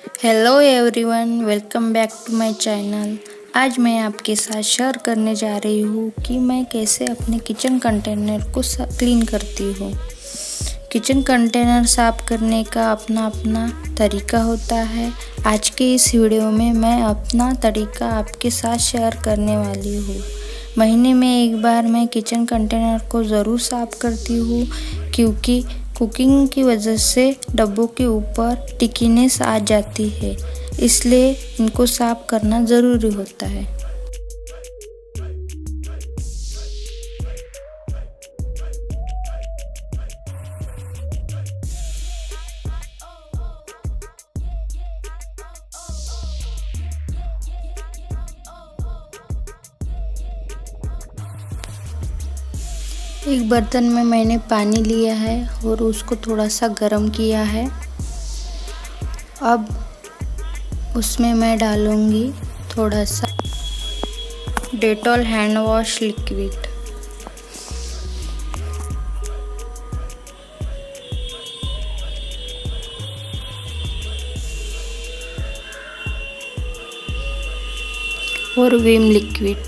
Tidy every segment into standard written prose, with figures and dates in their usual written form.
Hello everyone, welcome back to my channel. आज मैं आपके साथ शेयर करने जा रही हूँ कि मैं कैसे अपने किचन कंटेनर को क्लीन करती हूँ। किचन कंटेनर साफ़ करने का अपना अपना तरीका होता है। आज के इस वीडियो में मैं अपना तरीका आपके साथ शेयर करने वाली हूँ। महीने में एक बार मैं किचन कंटेनर को ज़रूर साफ़ करती हूँ, क्योंकि कुकिंग की वजह से डब्बों के ऊपर टिकीनेस आ जाती है, इसलिए इनको साफ़ करना ज़रूरी होता है। एक बर्तन में मैंने पानी लिया है और उसको थोड़ा सा गर्म किया है। अब उसमें मैं डालूंगी थोड़ा सा डेटॉल हैंड वॉश लिक्विड। और विम लिक्विड।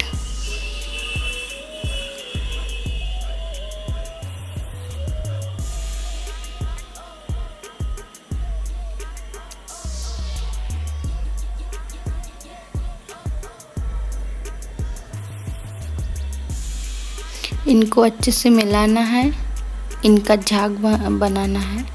इनको अच्छे से मिलाना है, इनका झाग बनाना है।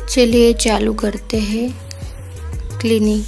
चलिए चालू करते हैं क्लीनिंग।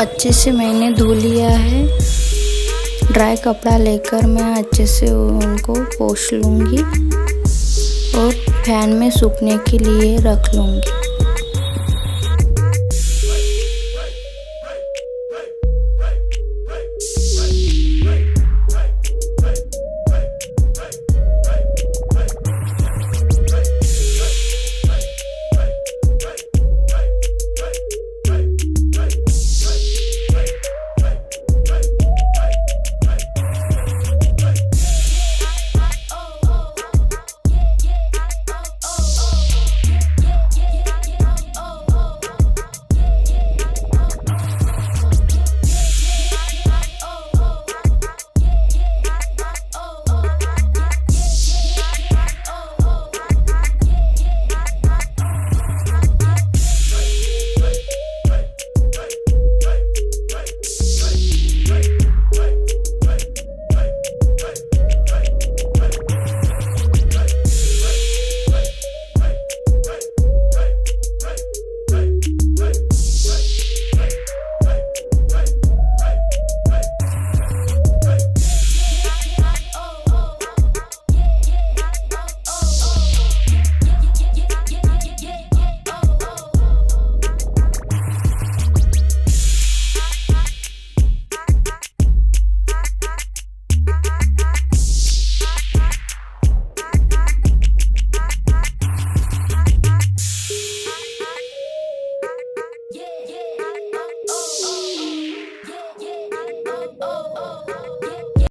अच्छे से मैंने धो लिया है। ड्राई कपड़ा लेकर मैं अच्छे से उनको पोंछ लूँगी और फैन में सूखने के लिए रख लूँगी।